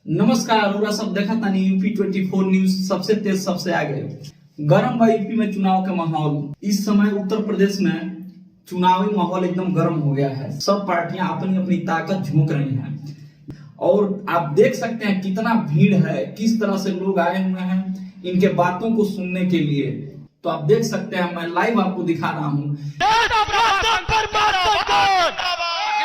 नमस्कार और सब देखा तानी यूपी 24 न्यूज सबसे तेज सबसे आगे। गरम बा यूपी में चुनाव का माहौल। इस समय उत्तर प्रदेश में चुनावी माहौल एकदम गर्म हो गया है। सब पार्टियां अपनी अपनी ताकत झोंक रही हैं और आप देख सकते हैं कितना भीड़ है, किस तरह से लोग आए हुए हैं इनके बातों को सुनने के लिए। तो आप देख सकते हैं, मैं लाइव आपको दिखा रहा हूँ।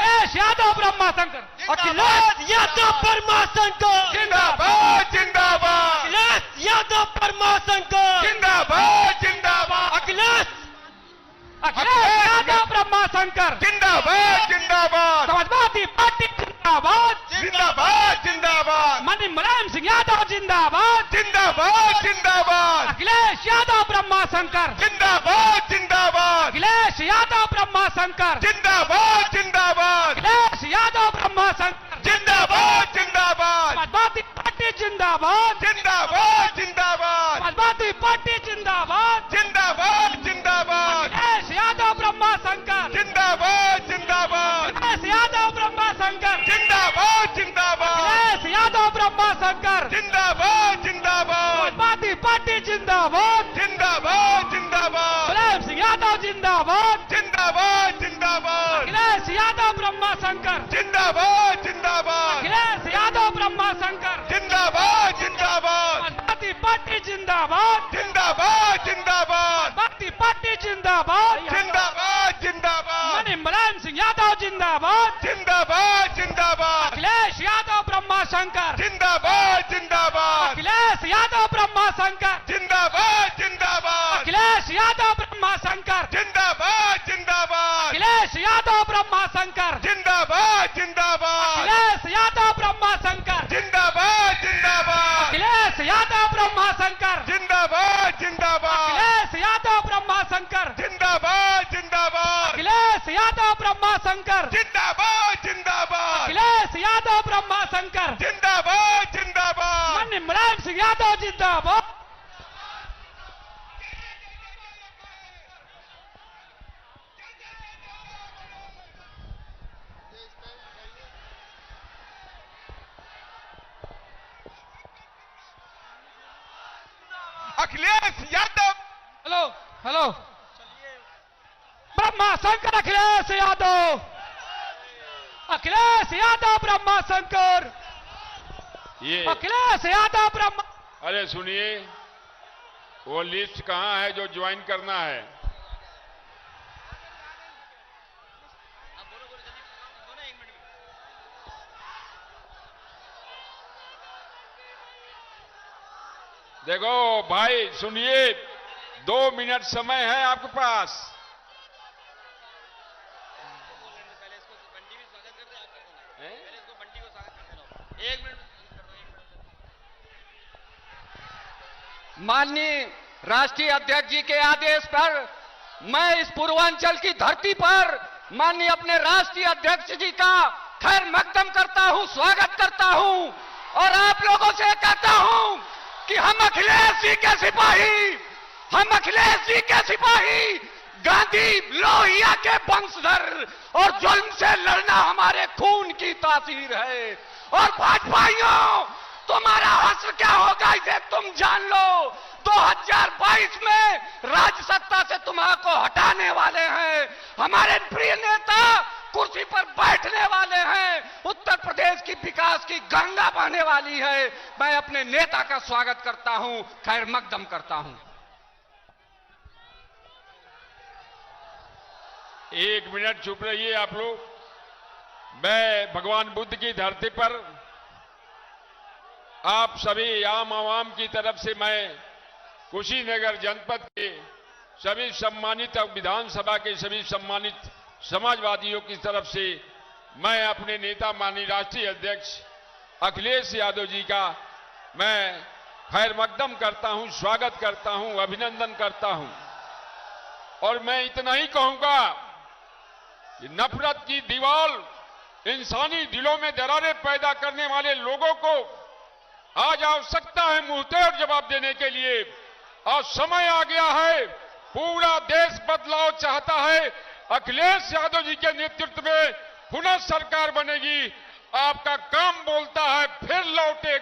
अखिलेश यादव ब्रह्माशंकर, अखिलेश यादव ब्रह्माशंकर जिंदाबाद जिंदाबाद, अखिलेश यादव ब्रह्माशंकर जिंदाबाद जिंदाबाद, अखिलेश यादव ब्रह्माशंकर जिंदाबाद जिंदाबाद, समाजवादी पार्टी जिंदाबाद जिंदाबाद जिंदाबाद, मंत्री मुलायम सिंह यादव जिंदाबाद जिंदाबाद जिंदाबाद, अखिलेश यादव ब्रह्माशंकर जिंदाबाद जिंदाबाद, अखिलेश यादव ब्रह्माशंकर जिंदाबाद जिंदाबाद, अखिलेश यादव ब्रह्माशंकर जिंदाबाद जिंदाबाद, समाजवादी पार्टी जिंदाबाद जिंदाबाद जिंदाबाद, समाजवादी पार्टी जिंदाबाद जिंदाबाद जिंदाबाद, अखिलेश यादव ब्रह्माशंकर जिंदाबाद जिंदाबाद, अखिलेश यादव ब्रह्माशंकर जिंदाबाद जिंदाबाद, अखिलेश यादव ब्रह्माशंकर जिंदाबाद जिंदाबाद, समाजवादी पार्टी जिंदाबाद जिंदाबाद जिंदाबाद, मुलायम सिंह यादव जिंदाबाद जिंदाबाद जिंदाबाद, अखिलेश यादव ब्रह्माशंकर जिंदाबाद जिंदाबाद, अखिलेश यादव ब्रह्माशंकर जिंदाबाद जिंदाबाद, समाजवादी पार्टी जिंदाबाद जिंदाबाद जिंदाबाद, समाजवादी पार्टी जिंदाबाद जिंदाबाद जिंदाबाद, मंत्री मुलायम सिंह यादव जिंदाबाद जिंदाबाद जिंदाबाद, अखिलेश यादव ब्रह्माशंकर जिंदाबाद जिंदाबाद, अखिलेश यादव ब्रह्माशंकर जिंदाबाद जिंदाबाद, अखिलेश यादव ब्रह्माशंकर जिंदाबाद जिंदाबाद, अखिलेश यादव ब्रह्माशंकर जिंदाबाद जिंदाबाद, अखिलेश यादव ब्रह्माशंकर जिंदाबाद जिंदाबाद, अखिलेश यादव ब्रह्माशंकर जिंदाबाद जिंदाबाद, अखिलेश यादव ब्रह्माशंकर जिंदाबाद जिंदाबाद, अखिलेश यादव ब्रह्माशंकर जिंदाबाद जिंदाबाद, अखिलेश यादव ब्रह्माशंकर जिंदाबाद जिंदाबाद, मंत्री मुलायम सिंह यादव जिंदाबाद अखिलेश यादव। हेलो हेलो ब्रह्माशंकर अखिलेश यादव, अखिलेश यादव ब्रह्माशंकर, ये अखिलेश यादव ब्रह्मा। अरे सुनिए, वो लिस्ट कहाँ है जो ज्वाइन करना है? देखो भाई सुनिए, 2 मिनट समय है आपके पास। माननीय राष्ट्रीय अध्यक्ष जी के आदेश पर मैं इस पूर्वांचल की धरती पर माननीय अपने राष्ट्रीय अध्यक्ष जी का खैर मकदम करता हूं, स्वागत करता हूं और आप लोगों से कहता हूं कि हम अखिलेश जी के सिपाही, हम अखिलेश जी के सिपाही, गांधी लोहिया के वंशधर और जुल्म से लड़ना हमारे खून की तासीर है। और भाजपाइयों, तुम्हारा हश्र क्या होगा इसे तुम जान लो। 2022 में राज्य सत्ता से तुम्हारा हटाने वाले हैं। हमारे प्रिय नेता कुर्सी पर बैठने वाले हैं। उत्तर प्रदेश की विकास की गंगा बहने वाली है। मैं अपने नेता का स्वागत करता हूं, खैर मकदम करता हूं। 1 मिनट चुप रहिए आप लोग। मैं भगवान बुद्ध की धरती पर आप सभी आम आवाम की तरफ से मैं कुशीनगर जनपद के सभी सम्मानित विधानसभा के सभी सम्मानित समाजवादियों की तरफ से मैं अपने नेता माननीय राष्ट्रीय अध्यक्ष अखिलेश यादव जी का मैं खैर मकदम करता हूं, स्वागत करता हूं, अभिनंदन करता हूं। और मैं इतना ही कहूंगा कि नफरत की दीवार, इंसानी दिलों में दरारें पैदा करने वाले लोगों को आज आवश्यकता है मुंहतोड़ जवाब देने के लिए। आज समय आ गया है, पूरा देश बदलाव चाहता है। अखिलेश यादव जी के नेतृत्व में पुनः सरकार बनेगी। आपका काम बोलता है, फिर लौटेगा।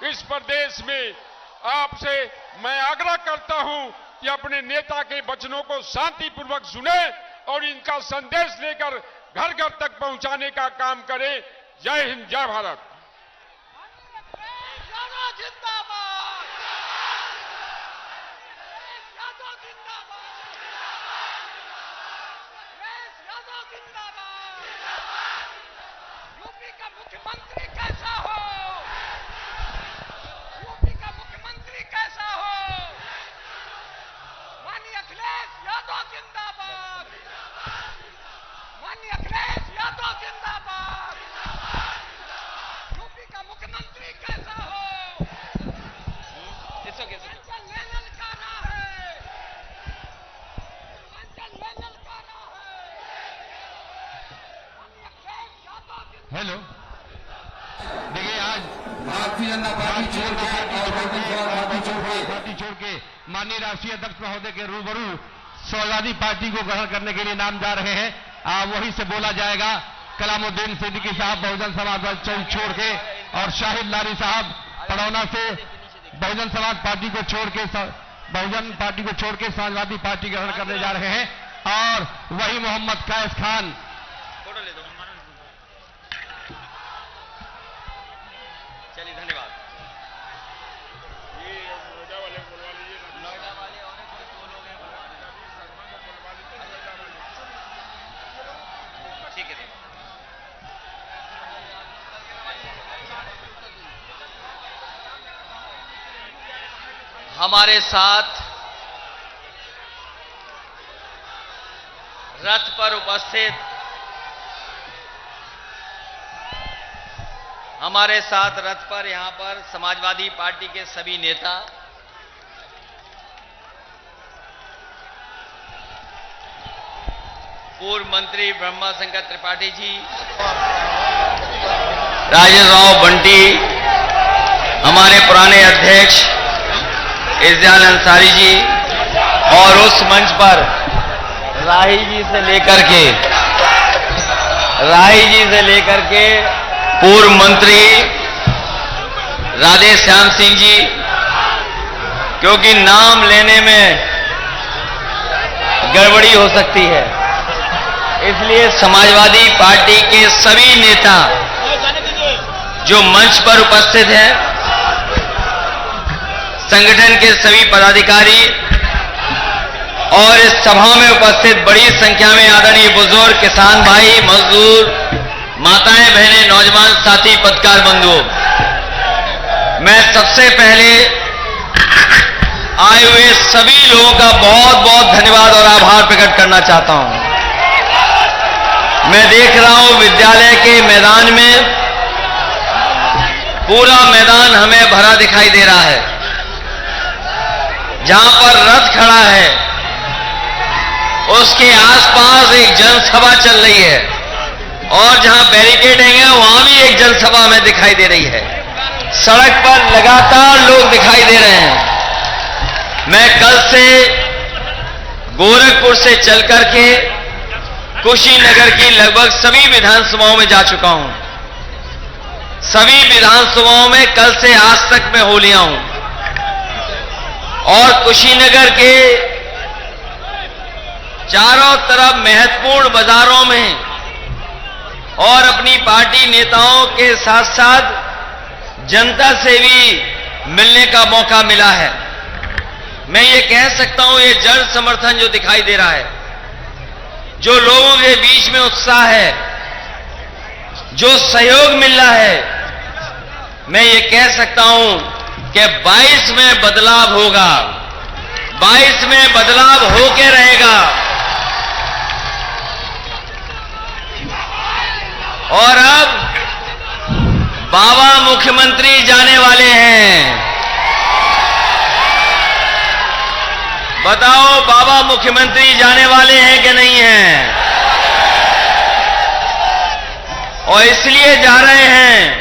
इस प्रदेश में आपसे मैं आग्रह करता हूं कि अपने नेता के वचनों को शांतिपूर्वक सुने और इनका संदेश लेकर घर घर तक पहुंचाने का काम करें। जय हिंद, जय भारत। यूपी का मुख्यमंत्री कैसा हो? यूपी का मुख्यमंत्री कैसा हो? माननीय अखिलेश यादव जिंदाबाद। माननीय अखिलेश यादव जिंदाबाद। यूपी का मुख्यमंत्री कैसा हो? पूर्वांचल ने ललकारा है। पूर्वांचल ने ललकारा है। माननीय अखिलेश यादव जिंदाबाद। हेलो, देखिए आज भारतीय जनता पार्टी छोड़ के और बहुजन समाज पार्टी छोड़ के माननीय राष्ट्रीय अध्यक्ष महोदय के रूबरू समाजवादी पार्टी को ग्रहण करने के लिए नाम जा रहे हैं। वहीं से बोला जाएगा। कलामुद्दीन सिद्दीकी साहब बहुजन समाज छोड़ के और शाहिद लारी साहब पड़ौना से बहुजन समाज पार्टी को छोड़ के समाजवादी पार्टी ग्रहण करने जा रहे हैं। और वही मोहम्मद कैस खान चलिए, धन्यवाद। ठीक है। हमारे साथ रथ पर उपस्थित यहां पर समाजवादी पार्टी के सभी नेता, पूर्व मंत्री ब्रह्माशंकर त्रिपाठी जी, राजेश बंटी, हमारे पुराने अध्यक्ष इज़्ज़ाल अंसारी जी, और उस मंच पर राही जी से लेकर के पूर्व मंत्री राधे श्याम सिंह जी, क्योंकि नाम लेने में गड़बड़ी हो सकती है, इसलिए समाजवादी पार्टी के सभी नेता जो मंच पर उपस्थित हैं, संगठन के सभी पदाधिकारी और इस सभा में उपस्थित बड़ी संख्या में आदरणीय बुजुर्ग, किसान भाई, मजदूर, माताएं, बहनें, नौजवान साथी, पत्रकार बंधुओं, मैं सबसे पहले आए हुए सभी लोगों का बहुत बहुत धन्यवाद और आभार प्रकट करना चाहता हूं। मैं देख रहा हूं विद्यालय के मैदान में पूरा मैदान हमें भरा दिखाई दे रहा है। जहां पर रथ खड़ा है उसके आसपास एक जनसभा चल रही है, और जहां बैरिकेडिंग है वहां भी एक जनसभा हमें दिखाई दे रही है। सड़क पर लगातार लोग दिखाई दे रहे हैं। मैं कल से गोरखपुर से चल करके कुशीनगर की लगभग सभी विधानसभाओं में जा चुका हूं। सभी विधानसभाओं में कल से आज तक मैं हो लिया हूं, और कुशीनगर के चारों तरफ महत्वपूर्ण बाजारों में और अपनी पार्टी नेताओं के साथ साथ जनता से भी मिलने का मौका मिला है। मैं ये कह सकता हूं, ये जन समर्थन जो दिखाई दे रहा है, जो लोगों के बीच में उत्साह है, जो सहयोग मिल रहा है, मैं ये कह सकता हूं कि 22 में बदलाव होगा, 22 में बदलाव होके रहेगा। और अब बाबा मुख्यमंत्री जाने वाले हैं। बताओ, बाबा मुख्यमंत्री जाने वाले हैं कि नहीं हैं? और इसलिए जा रहे हैं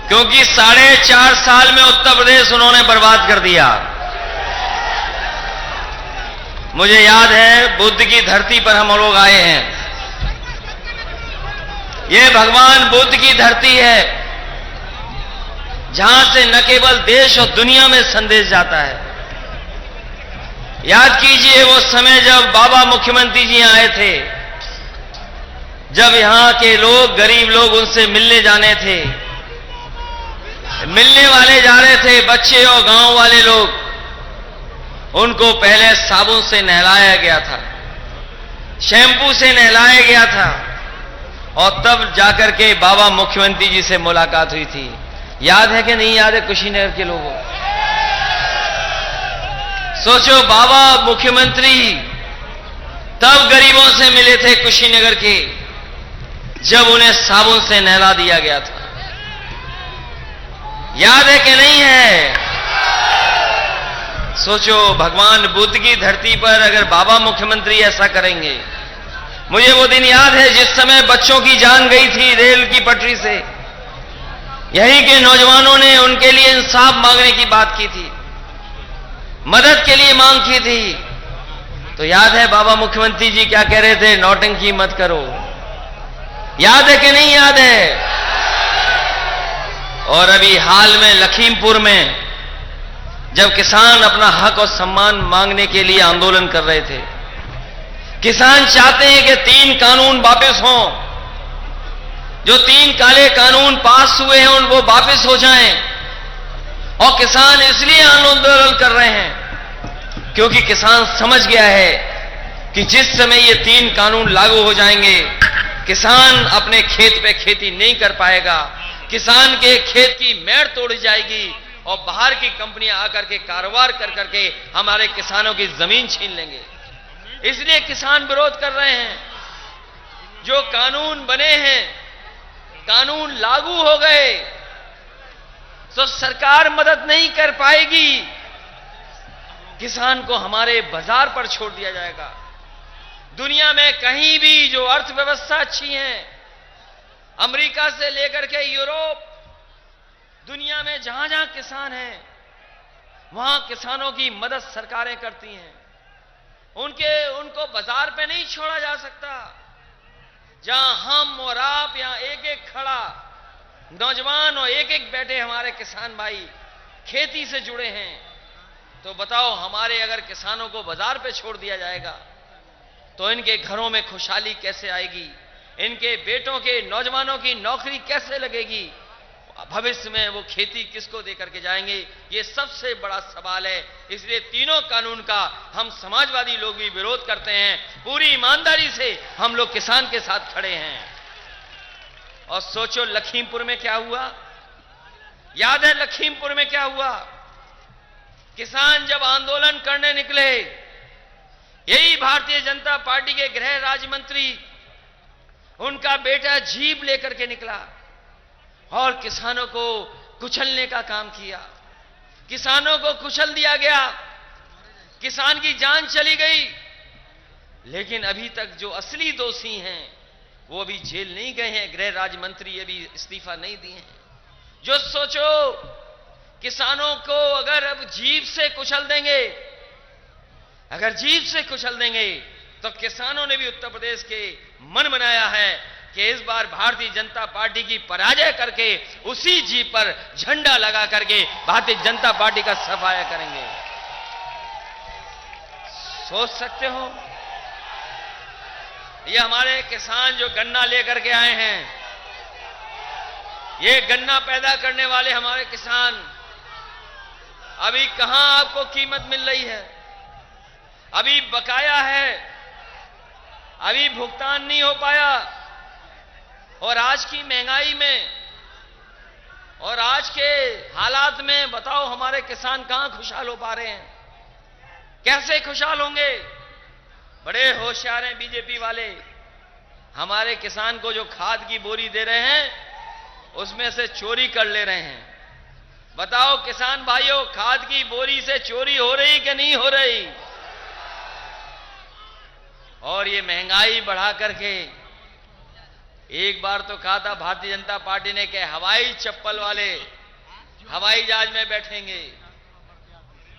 क्योंकि 4.5 साल में उत्तर प्रदेश उन्होंने बर्बाद कर दिया। मुझे याद है बुद्ध की धरती पर हम लोग आए हैं। ये भगवान बुद्ध की धरती है जहां से न केवल देश और दुनिया में संदेश जाता है। याद कीजिए वो समय जब बाबा मुख्यमंत्री जी आए थे, जब यहां के लोग, गरीब लोग उनसे मिलने जाने थे, मिलने वाले जा रहे थे, बच्चे और गांव वाले लोग, उनको पहले साबुन से नहलाया गया था, शैम्पू से नहलाया गया था, और तब जाकर के बाबा मुख्यमंत्री जी से मुलाकात हुई थी। याद है कि नहीं याद है कुशीनगर के लोगों? सोचो, बाबा मुख्यमंत्री तब गरीबों से मिले थे कुशीनगर के, जब उन्हें साबुन से नहला दिया गया था। याद है कि नहीं है? सोचो, भगवान बुद्ध की धरती पर अगर बाबा मुख्यमंत्री ऐसा करेंगे। मुझे वो दिन याद है जिस समय बच्चों की जान गई थी रेल की पटरी से, यहीं के नौजवानों ने उनके लिए इंसाफ मांगने की बात की थी, मदद के लिए मांग की थी। तो याद है बाबा मुख्यमंत्री जी क्या कह रहे थे? नौटंकी मत करो। याद है कि नहीं याद है? और अभी हाल में लखीमपुर में जब किसान अपना हक और सम्मान मांगने के लिए आंदोलन कर रहे थे, किसान चाहते हैं कि 3 कानून वापस हों, जो 3 काले कानून पास हुए हैं वो वापस हो जाएं। और किसान इसलिए आंदोलन कर रहे हैं क्योंकि किसान समझ गया है कि जिस समय ये 3 कानून लागू हो जाएंगे, किसान अपने खेत पे खेती नहीं कर पाएगा, किसान के खेत की मेड़ तोड़ जाएगी और बाहर की कंपनियां आकर के कारोबार कर करके हमारे किसानों की जमीन छीन लेंगे। इसलिए किसान विरोध कर रहे हैं। जो कानून बने हैं, कानून लागू हो गए तो सरकार मदद नहीं कर पाएगी, किसान को हमारे बाजार पर छोड़ दिया जाएगा। दुनिया में कहीं भी जो अर्थव्यवस्था अच्छी है, अमेरिका से लेकर के यूरोप, दुनिया में जहां जहां किसान हैं वहां किसानों की मदद सरकारें करती हैं। उनको बाजार पे नहीं छोड़ा जा सकता। जहां हम और आप यहां एक एक खड़ा नौजवान और एक एक बैठे हमारे किसान भाई खेती से जुड़े हैं, तो बताओ हमारे अगर किसानों को बाजार पे छोड़ दिया जाएगा तो इनके घरों में खुशहाली कैसे आएगी? इनके बेटों के, नौजवानों की नौकरी कैसे लगेगी? भविष्य में वो खेती किसको दे करके जाएंगे? ये सबसे बड़ा सवाल है। इसलिए तीनों कानून का हम समाजवादी लोग भी विरोध करते हैं। पूरी ईमानदारी से हम लोग किसान के साथ खड़े हैं। और सोचो लखीमपुर में क्या हुआ? याद है लखीमपुर में क्या हुआ? किसान जब आंदोलन करने निकले, यही भारतीय जनता पार्टी के गृह राज्य मंत्री, उनका बेटा जीप लेकर के निकला और किसानों को कुचलने का काम किया। किसानों को कुचल दिया गया, किसान की जान चली गई। लेकिन अभी तक जो असली दोषी हैं वो अभी जेल नहीं गए हैं, गृह राज्य मंत्री अभी इस्तीफा नहीं दिए हैं। जो सोचो, किसानों को अगर अब जीप से कुचल देंगे, अगर जीप से कुचल देंगे तो किसानों ने भी उत्तर प्रदेश के मन बनाया है कि इस बार भारतीय जनता पार्टी की पराजय करके उसी जीप पर झंडा लगा करके भारतीय जनता पार्टी का सफाया करेंगे। सोच सकते हो, ये हमारे किसान जो गन्ना लेकर के आए हैं, ये गन्ना पैदा करने वाले हमारे किसान, अभी कहां आपको कीमत मिल रही है? अभी बकाया है, अभी भुगतान नहीं हो पाया। और आज की महंगाई में और आज के हालात में बताओ हमारे किसान कहां खुशहाल हो पा रहे हैं? कैसे खुशहाल होंगे? बड़े होशियार हैं बीजेपी वाले। हमारे किसान को जो खाद की बोरी दे रहे हैं उसमें से चोरी कर ले रहे हैं। बताओ किसान भाइयों, खाद की बोरी से चोरी हो रही कि नहीं हो रही? और ये महंगाई बढ़ा करके एक बार तो कहा था भारतीय जनता पार्टी ने कि हवाई चप्पल वाले हवाई जहाज में बैठेंगे,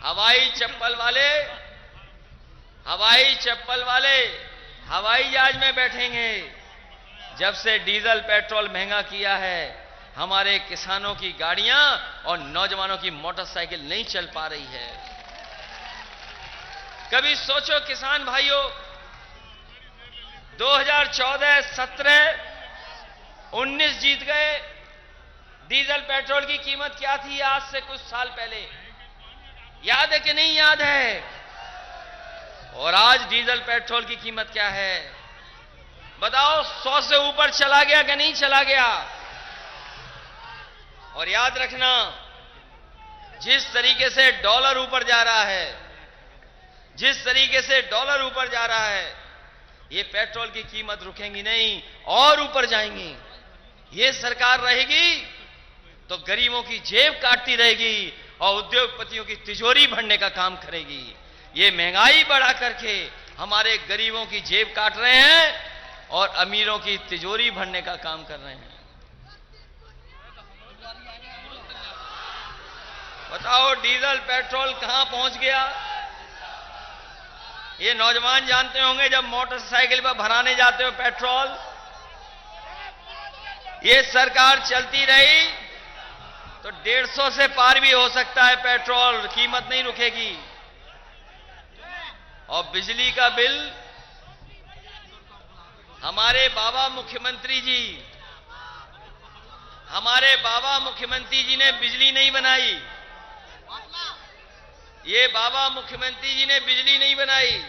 हवाई चप्पल वाले हवाई जहाज में बैठेंगे। जब से डीजल पेट्रोल महंगा किया है, हमारे किसानों की गाड़ियां और नौजवानों की मोटरसाइकिल नहीं चल पा रही है। कभी सोचो किसान भाइयों, 2014, 17, 19 जीत गए। डीजल पेट्रोल की कीमत क्या थी आज से कुछ साल पहले? याद है कि नहीं याद है? और आज डीजल पेट्रोल की कीमत क्या है बताओ? 100 से ऊपर चला गया कि नहीं चला गया? और याद रखना, जिस तरीके से डॉलर ऊपर जा रहा है, जिस तरीके से डॉलर ऊपर जा रहा है, ये पेट्रोल की कीमत रुकेंगी नहीं और ऊपर जाएंगी। ये सरकार रहेगी तो गरीबों की जेब काटती रहेगी और उद्योगपतियों की तिजोरी भरने का काम करेगी। ये महंगाई बढ़ा करके हमारे गरीबों की जेब काट रहे हैं और अमीरों की तिजोरी भरने का काम कर रहे हैं। बताओ डीजल पेट्रोल कहां पहुंच गया? ये नौजवान जानते होंगे, जब मोटरसाइकिल पर भराने जाते हो पेट्रोल, ये सरकार चलती रही तो 150 से पार भी हो सकता है पेट्रोल, कीमत नहीं रुकेगी। और बिजली का बिल, हमारे बाबा मुख्यमंत्री जी ने बिजली नहीं बनाई। ये बाबा मुख्यमंत्री जी ने बिजली नहीं बनाई।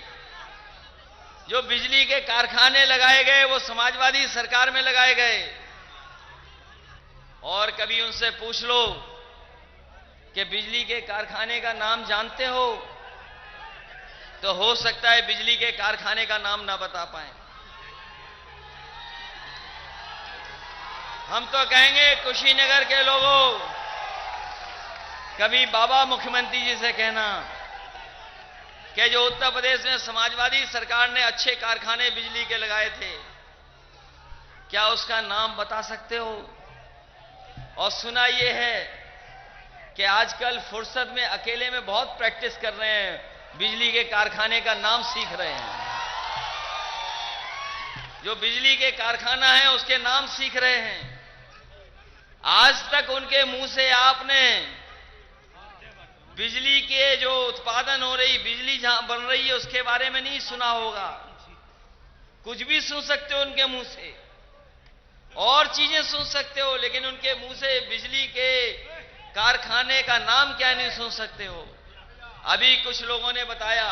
जो बिजली के कारखाने लगाए गए वो समाजवादी सरकार में लगाए गए। और कभी उनसे पूछ लो कि बिजली के कारखाने का नाम जानते हो, तो हो सकता है बिजली के कारखाने का नाम ना बता पाए। हम तो कहेंगे कुशीनगर के लोगों, कभी बाबा मुख्यमंत्री जी से कहना कि जो उत्तर प्रदेश में समाजवादी सरकार ने अच्छे कारखाने बिजली के लगाए थे, क्या उसका नाम बता सकते हो? और सुना यह है कि आजकल फुर्सत में अकेले में बहुत प्रैक्टिस कर रहे हैं, बिजली के कारखाने का नाम सीख रहे हैं। जो बिजली के कारखाना है उसके नाम सीख रहे हैं। आज तक उनके मुंह से आपने बिजली के जो उत्पादन हो रही, बिजली जहां बन रही है उसके बारे में नहीं सुना होगा। कुछ भी सुन सकते हो उनके मुंह से, और चीजें सुन सकते हो, लेकिन उनके मुंह से बिजली के कारखाने का नाम क्या नहीं सुन सकते हो। अभी कुछ लोगों ने बताया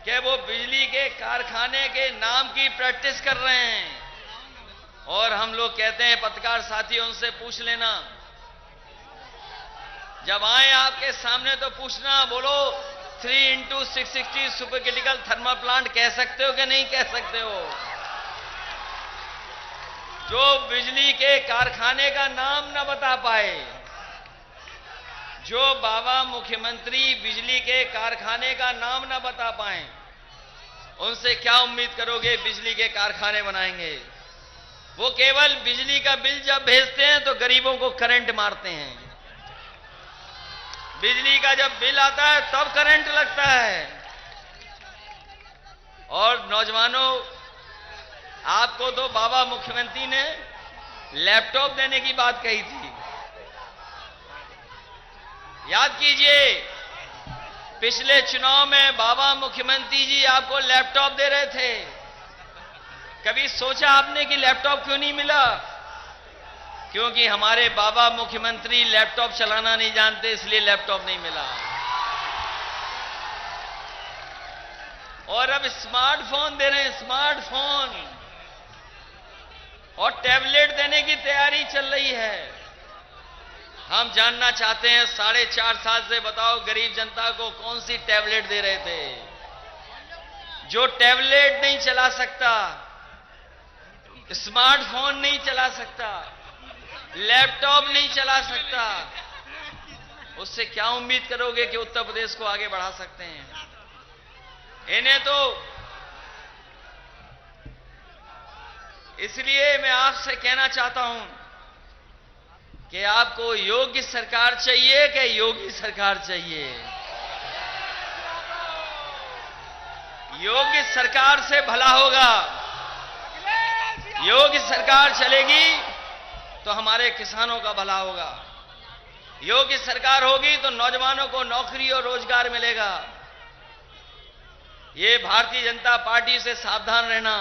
कि वो बिजली के कारखाने के नाम की प्रैक्टिस कर रहे हैं। और हम लोग कहते हैं पत्रकार साथियों, उनसे पूछ लेना, जब आए आपके सामने तो पूछना, बोलो 3x660 super critical thermal plant कह सकते हो कि नहीं कह सकते हो? जो बिजली के कारखाने का नाम न बता पाए, जो बाबा मुख्यमंत्री बिजली के कारखाने का नाम न बता पाए, उनसे क्या उम्मीद करोगे बिजली के कारखाने बनाएंगे? वो केवल बिजली का बिल जब भेजते हैं तो गरीबों को करंट मारते हैं। बिजली का जब बिल आता है तब करंट लगता है। और नौजवानों, आपको तो बाबा मुख्यमंत्री ने लैपटॉप देने की बात कही थी। याद कीजिए, पिछले चुनाव में बाबा मुख्यमंत्री जी आपको लैपटॉप दे रहे थे। कभी सोचा आपने कि लैपटॉप क्यों नहीं मिला? क्योंकि हमारे बाबा मुख्यमंत्री लैपटॉप चलाना नहीं जानते, इसलिए लैपटॉप नहीं मिला। और अब स्मार्टफोन दे रहे हैं, स्मार्टफोन और टैबलेट देने की तैयारी चल रही है। हम जानना चाहते हैं, 4.5 साल से बताओ गरीब जनता को कौन सी टैबलेट दे रहे थे? जो टैबलेट नहीं चला सकता, स्मार्टफोन नहीं चला सकता, लैपटॉप नहीं चला सकता, उससे क्या उम्मीद करोगे कि उत्तर प्रदेश को आगे बढ़ा सकते हैं? इन्हें तो इसलिए मैं आपसे कहना चाहता हूं कि आपको योग्य सरकार चाहिए कि योगी सरकार चाहिए? योगी सरकार से भला होगा। योगी सरकार चलेगी तो हमारे किसानों का भला होगा। योगी सरकार होगी तो नौजवानों को नौकरी और रोजगार मिलेगा। ये भारतीय जनता पार्टी से सावधान रहना,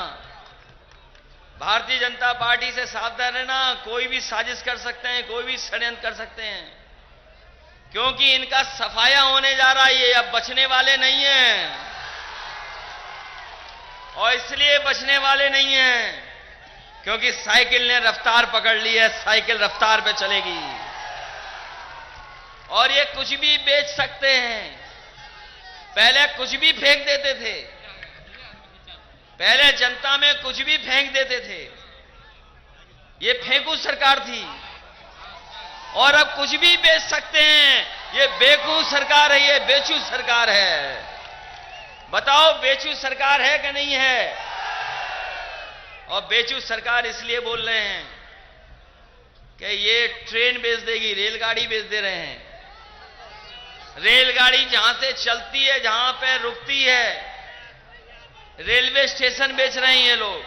भारतीय जनता पार्टी से सावधान रहना। कोई भी साजिश कर सकते हैं, कोई भी षड्यंत्र कर सकते हैं, क्योंकि इनका सफाया होने जा रहा है। ये अब बचने वाले नहीं हैं, और इसलिए बचने वाले नहीं हैं क्योंकि साइकिल ने रफ्तार पकड़ ली है। साइकिल रफ्तार पे चलेगी और ये कुछ भी बेच सकते हैं। पहले कुछ भी फेंक देते थे, पहले जनता में कुछ भी फेंक देते थे। ये फेंकू सरकार थी, और अब कुछ भी बेच सकते हैं। ये बेवकूफ सरकार है, ये बेचू सरकार है। बताओ बेचू सरकार है कि नहीं है? और बेचू सरकार इसलिए बोल रहे हैं कि ये ट्रेन बेच देगी, रेलगाड़ी बेच दे रहे हैं। रेलगाड़ी जहां से चलती है, जहां पे रुकती है, रेलवे स्टेशन बेच रहे हैं ये लोग।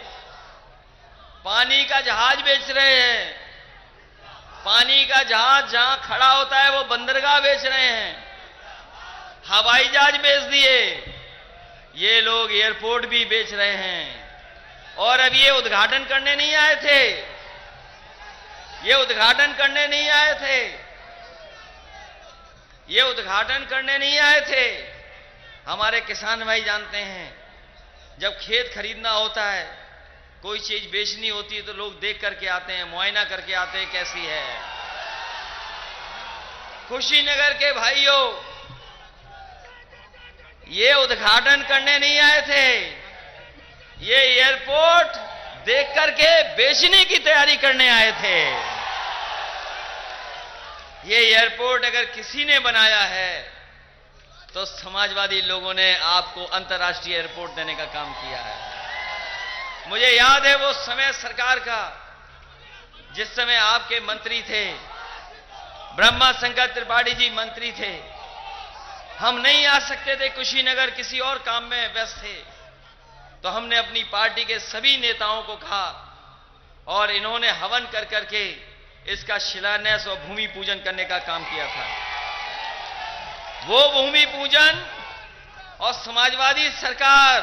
पानी का जहाज बेच रहे हैं। पानी का जहाज जहां खड़ा होता है वो बंदरगाह बेच रहे हैं। हवाई जहाज बेच दिए। ये लोग एयरपोर्ट भी बेच रहे हैं। और अब ये उद्घाटन करने नहीं आए थे, ये उद्घाटन करने नहीं आए थे, ये उद्घाटन करने नहीं आए थे। हमारे किसान भाई जानते हैं, जब खेत खरीदना होता है, कोई चीज बेचनी होती है तो लोग देख करके आते हैं, मुआयना करके आते हैं कैसी है। कुशीनगर के भाइयों, ये उद्घाटन करने नहीं आए थे, ये एयरपोर्ट देख करके बेचने की तैयारी करने आए थे। ये एयरपोर्ट अगर किसी ने बनाया है तो समाजवादी लोगों ने आपको अंतर्राष्ट्रीय एयरपोर्ट देने का काम किया है। मुझे याद है वो समय सरकार का, जिस समय आपके मंत्री थे, ब्रह्मा शंकर त्रिपाठी जी मंत्री थे। हम नहीं आ सकते थे, कुशीनगर किसी और काम में व्यस्त थे, तो हमने अपनी पार्टी के सभी नेताओं को कहा और इन्होंने हवन कर करके इसका शिलान्यास और भूमि पूजन करने का काम किया था। वो भूमि पूजन और समाजवादी सरकार,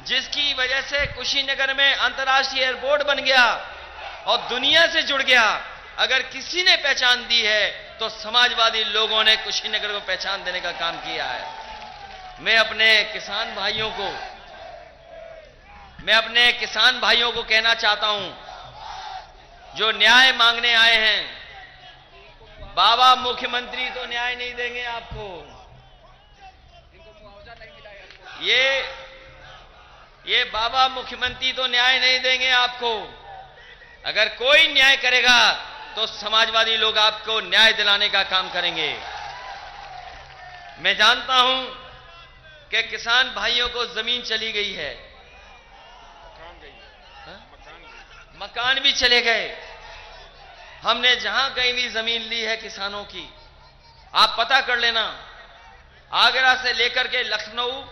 जिसकी वजह से कुशीनगर में अंतर्राष्ट्रीय एयरपोर्ट बन गया और दुनिया से जुड़ गया, अगर किसी ने पहचान दी है तो समाजवादी लोगों ने कुशीनगर को पहचान देने का काम किया है। मैं अपने किसान भाइयों को कहना चाहता हूं, जो न्याय मांगने आए हैं, बाबा मुख्यमंत्री तो न्याय नहीं देंगे आपको। ये बाबा मुख्यमंत्री तो न्याय नहीं देंगे आपको। अगर कोई न्याय करेगा तो समाजवादी लोग आपको न्याय दिलाने का काम करेंगे। मैं जानता हूं कि किसान भाइयों को जमीन चली गई है, मकान भी चले गए। हमने जहां कहीं भी जमीन ली है किसानों की, आप पता कर लेना, आगरा से लेकर के लखनऊ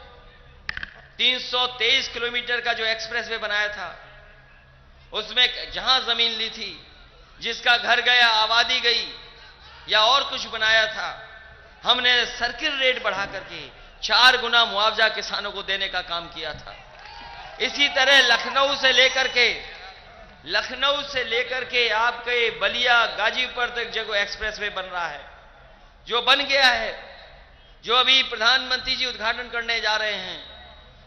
323 किलोमीटर का जो एक्सप्रेस वे बनाया था, उसमें जहां जमीन ली थी, जिसका घर गया, आबादी गई या और कुछ बनाया था, हमने सर्किल रेट बढ़ा करके 4 गुना मुआवजा किसानों को देने का काम किया था। इसी तरह लखनऊ से लेकर के आपके बलिया गाजीपुर तक जो एक्सप्रेस वे बन रहा है, जो बन गया है, जो अभी प्रधानमंत्री जी उद्घाटन करने जा रहे हैं,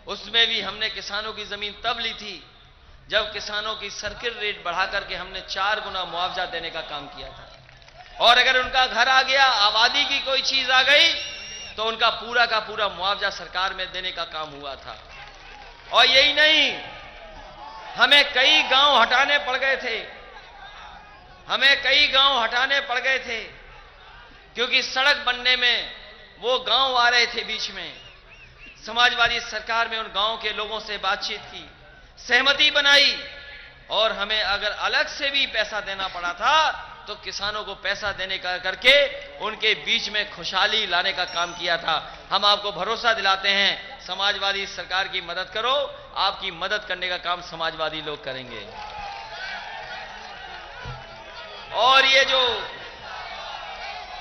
उसमें भी हमने किसानों की जमीन तब ली थी जब किसानों की सर्किल रेट बढ़ा करके हमने 4 गुना मुआवजा देने का काम किया था। और अगर उनका घर आ गया, आबादी की कोई चीज आ गई, तो उनका पूरा का पूरा मुआवजा सरकार में देने का काम हुआ था। और यही नहीं, हमें कई गांव हटाने पड़ गए थे, क्योंकि सड़क बनने में वो गांव आ रहे थे बीच में। समाजवादी सरकार में उन गांव के लोगों से बातचीत की, सहमति बनाई, और हमें अगर अलग से भी पैसा देना पड़ा था तो किसानों को पैसा देने का करके उनके बीच में खुशहाली लाने का काम किया था। हम आपको भरोसा दिलाते हैं समाजवादी सरकार की मदद करो, आपकी मदद करने का काम समाजवादी लोग करेंगे। और ये जो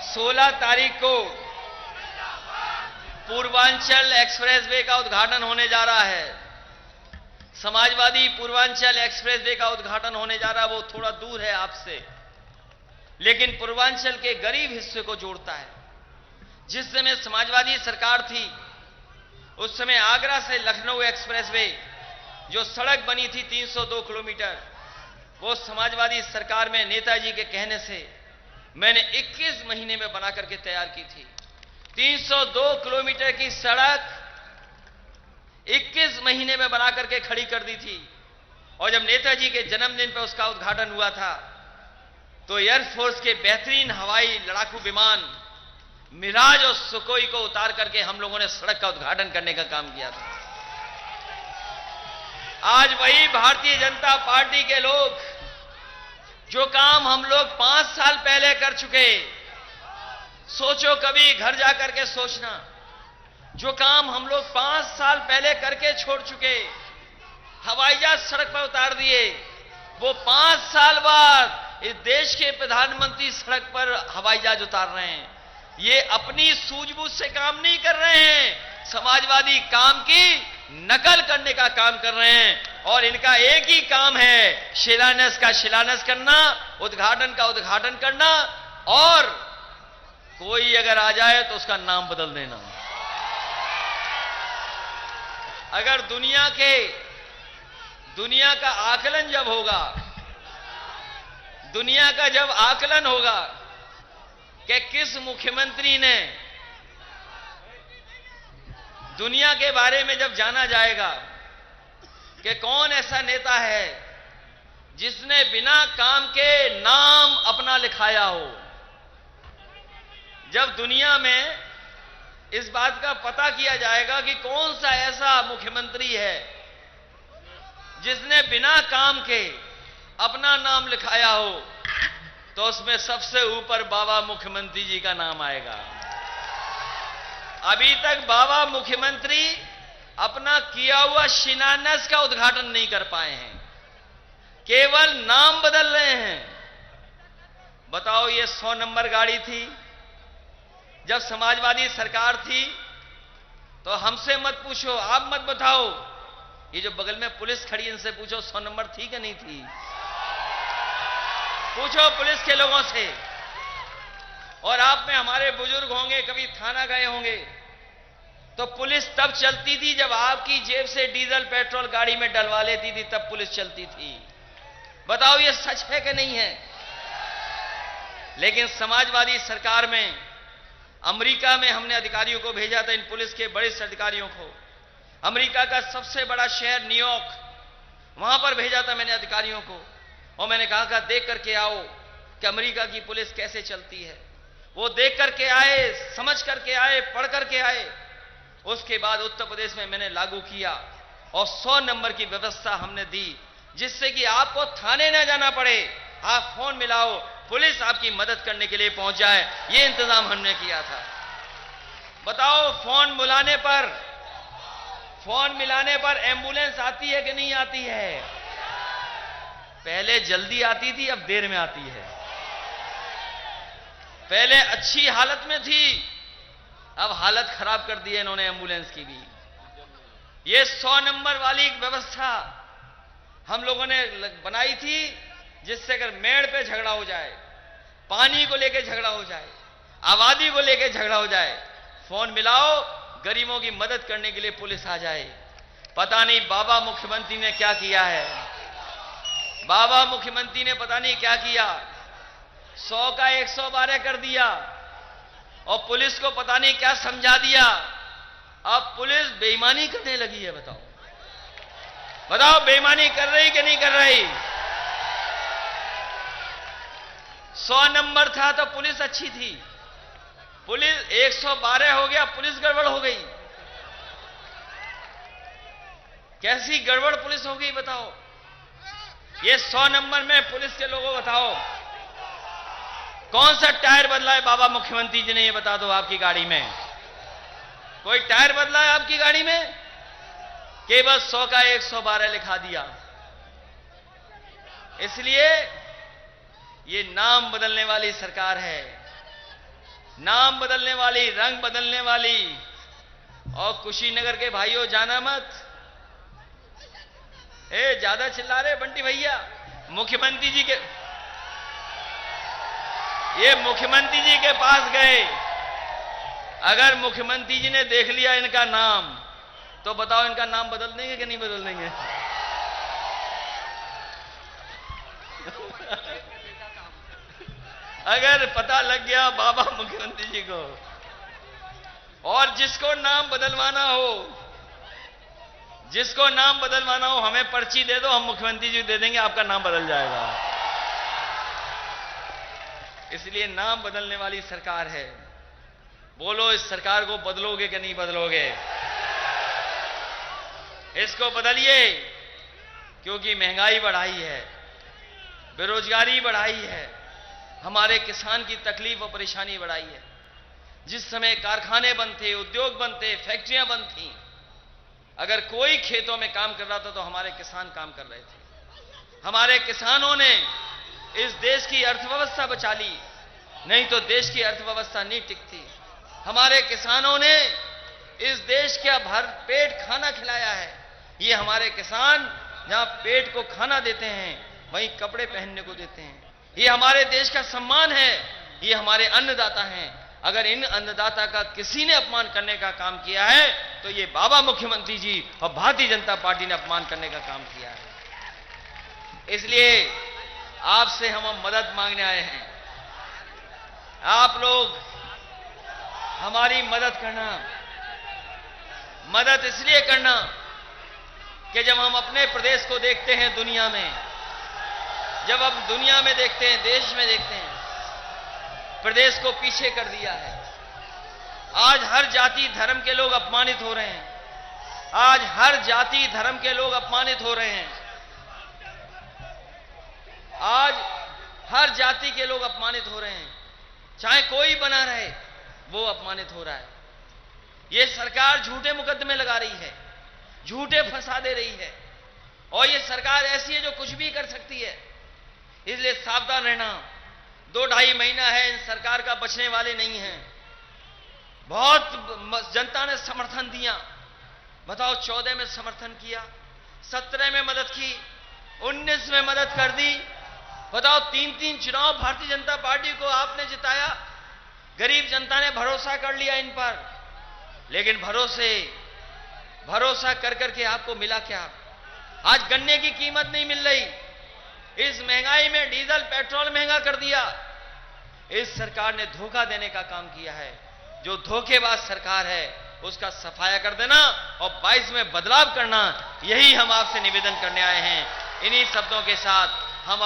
16 तारीख को पूर्वांचल एक्सप्रेसवे का उद्घाटन होने जा रहा है, समाजवादी पूर्वांचल एक्सप्रेसवे का उद्घाटन होने जा रहा है, वो थोड़ा दूर है आपसे, लेकिन पूर्वांचल के गरीब हिस्से को जोड़ता है। जिस समय समाजवादी सरकार थी उस समय आगरा से लखनऊ एक्सप्रेसवे जो सड़क बनी थी 302 किलोमीटर, वो समाजवादी सरकार में नेताजी के कहने से मैंने 21 महीने में बना करके तैयार की थी। 302 किलोमीटर की सड़क 21 महीने में बना करके खड़ी कर दी थी। और जब नेताजी के जन्मदिन पर उसका उद्घाटन हुआ था तो एयरफोर्स के बेहतरीन हवाई लड़ाकू विमान मिराज और सुकोई को उतार करके हम लोगों ने सड़क का उद्घाटन करने का काम किया था। आज वही भारतीय जनता पार्टी के लोग जो काम हम लोग 5 साल पहले कर चुके, सोचो कभी घर जाकर के सोचना, जो काम हम लोग 5 साल पहले करके छोड़ चुके, हवाई जहाज सड़क पर उतार दिए, वो 5 साल बाद इस देश के प्रधानमंत्री सड़क पर हवाई जहाज उतार रहे हैं। ये अपनी सूझबूझ से काम नहीं कर रहे हैं, समाजवादी काम की नकल करने का काम कर रहे हैं। और इनका एक ही काम है, शिलान्यास का शिलान्यास करना, उद्घाटन का उद्घाटन करना, और कोई अगर आ जाए तो उसका नाम बदल देना। अगर दुनिया का आकलन जब होगा, दुनिया का जब आकलन होगा कि किस मुख्यमंत्री ने, दुनिया के बारे में जब जाना जाएगा कि कौन ऐसा नेता है जिसने बिना काम के नाम अपना लिखाया हो, जब दुनिया में इस बात का पता किया जाएगा कि कौन सा ऐसा मुख्यमंत्री है जिसने बिना काम के अपना नाम लिखाया हो, तो उसमें सबसे ऊपर बाबा मुख्यमंत्री जी का नाम आएगा। अभी तक बाबा मुख्यमंत्री अपना किया हुआ शिलान्यास का उद्घाटन नहीं कर पाए हैं, केवल नाम बदल रहे हैं। बताओ, ये 100 नंबर गाड़ी थी, जब समाजवादी सरकार थी तो हमसे मत पूछो, आप मत बताओ, ये जो बगल में पुलिस खड़ी है इनसे पूछो 100 नंबर थी कि नहीं थी। पूछो पुलिस के लोगों से। और आप में हमारे बुजुर्ग होंगे, कभी थाना गए होंगे, तो पुलिस तब चलती थी जब आपकी जेब से डीजल पेट्रोल गाड़ी में डलवा लेती थी, तब पुलिस चलती थी। बताओ ये सच है कि नहीं है। लेकिन समाजवादी सरकार में अमेरिका में हमने अधिकारियों को भेजा था, इन पुलिस के बड़े अधिकारियों को। अमेरिका का सबसे बड़ा शहर न्यूयॉर्क, वहां पर भेजा था मैंने अधिकारियों को, और मैंने कहा देख करके आओ कि अमेरिका की पुलिस कैसे चलती है। वो देख करके आए, समझ करके आए, पढ़ करके आए। उसके बाद उत्तर प्रदेश में मैंने लागू किया और 100 नंबर की व्यवस्था हमने दी, जिससे कि आपको थाने न जाना पड़े, आप फोन मिलाओ, पुलिस आपकी मदद करने के लिए पहुंच जाए। ये इंतजाम हमने किया था। बताओ, फोन मिलाने पर एम्बुलेंस आती है कि नहीं आती है। पहले जल्दी आती थी, अब देर में आती है। पहले अच्छी हालत में थी, अब हालत खराब कर दी है इन्होंने एम्बुलेंस की भी। ये 100 नंबर वाली व्यवस्था हम लोगों ने बनाई थी, जिससे अगर मेड़ पे झगड़ा हो जाए, पानी को लेके झगड़ा हो जाए, आबादी को लेके झगड़ा हो जाए, फोन मिलाओ, गरीबों की मदद करने के लिए पुलिस आ जाए। पता नहीं बाबा मुख्यमंत्री ने क्या किया है। बाबा मुख्यमंत्री ने पता नहीं क्या किया, 100 का 112 कर दिया और पुलिस को पता नहीं क्या समझा दिया। अब पुलिस बेईमानी करने लगी है। बताओ बेईमानी कर रही कि नहीं कर रही। 100 नंबर था तो पुलिस अच्छी थी, पुलिस 112 हो गया, पुलिस गड़बड़ हो गई। कैसी गड़बड़ पुलिस हो गई बताओ। ये 100 नंबर में पुलिस के लोगों बताओ कौन सा टायर बदला है बाबा मुख्यमंत्री जी ने, ये बता दो आपकी गाड़ी में। कोई टायर बदला है आपकी गाड़ी में? केवल 100 का 112 लिखा दिया। इसलिए ये नाम बदलने वाली सरकार है, नाम बदलने वाली, रंग बदलने वाली। और कुशीनगर के भाइयों, जाना मत। ज्यादा चिल्ला रहे बंटी भैया। मुख्यमंत्री जी के, ये मुख्यमंत्री जी के पास गए। अगर मुख्यमंत्री जी ने देख लिया इनका नाम, तो बताओ इनका नाम बदल देंगे कि नहीं बदल देंगे? अगर पता लग गया बाबा मुख्यमंत्री जी को, और जिसको नाम बदलवाना हो, जिसको नाम बदलवाना हो, हमें पर्ची दे दो, हम मुख्यमंत्री जी दे देंगे, आपका नाम बदल जाएगा। इसलिए नाम बदलने वाली सरकार है। बोलो, इस सरकार को बदलोगे कि नहीं बदलोगे? इसको बदलिए, क्योंकि महंगाई बढ़ाई है, बेरोजगारी बढ़ाई है, हमारे किसान की तकलीफ और परेशानी बढ़ाई है। जिस समय कारखाने बंद थे, उद्योग बंद थे, फैक्ट्रियां बंद थीं, अगर कोई खेतों में काम कर रहा था तो हमारे किसान काम कर रहे थे। हमारे किसानों ने इस देश की अर्थव्यवस्था बचा ली, नहीं तो देश की अर्थव्यवस्था नहीं टिकती। हमारे किसानों ने इस देश का भर पेट खाना खिलाया है। ये हमारे किसान जहां पेट को खाना देते हैं, वहीं कपड़े पहनने को देते हैं। ये हमारे देश का सम्मान है, ये हमारे अन्नदाता हैं। अगर इन अन्नदाता का किसी ने अपमान करने का काम किया है, तो ये बाबा मुख्यमंत्री जी और भारतीय जनता पार्टी ने अपमान करने का काम किया है। इसलिए आपसे हम मदद मांगने आए हैं। आप लोग हमारी मदद करना। मदद इसलिए करना कि जब हम अपने प्रदेश को देखते हैं दुनिया में, जब हम दुनिया में देखते हैं, देश में देखते हैं, प्रदेश को पीछे कर दिया है। आज हर जाति धर्म के लोग अपमानित हो रहे हैं। आज हर जाति धर्म के लोग अपमानित हो रहे हैं। आज हर जाति के लोग अपमानित हो रहे हैं। चाहे कोई बना रहे, वो अपमानित हो रहा है। ये सरकार झूठे मुकदमे लगा रही है, झूठे फंसा दे रही है, और ये सरकार ऐसी है जो कुछ भी कर सकती है। इसलिए सावधान रहना। 2-2.5 महीना है, इन सरकार का बचने वाले नहीं हैं। बहुत जनता ने समर्थन दिया। बताओ, 14 में समर्थन किया, 17 में मदद की, 19 में मदद कर दी। बताओ, 3-3 चुनाव भारतीय जनता पार्टी को आपने जिताया। गरीब जनता ने भरोसा कर लिया इन पर, लेकिन भरोसा कर करके आपको मिला क्या? आज गन्ने की कीमत नहीं मिल रही। इस महंगाई में डीजल पेट्रोल महंगा कर दिया। इस सरकार ने धोखा देने का काम किया है। जो धोखेबाज सरकार है, उसका सफाया कर देना और 22 में बदलाव करना, यही हम आपसे निवेदन करने आए हैं। इन्हीं शब्दों के साथ हम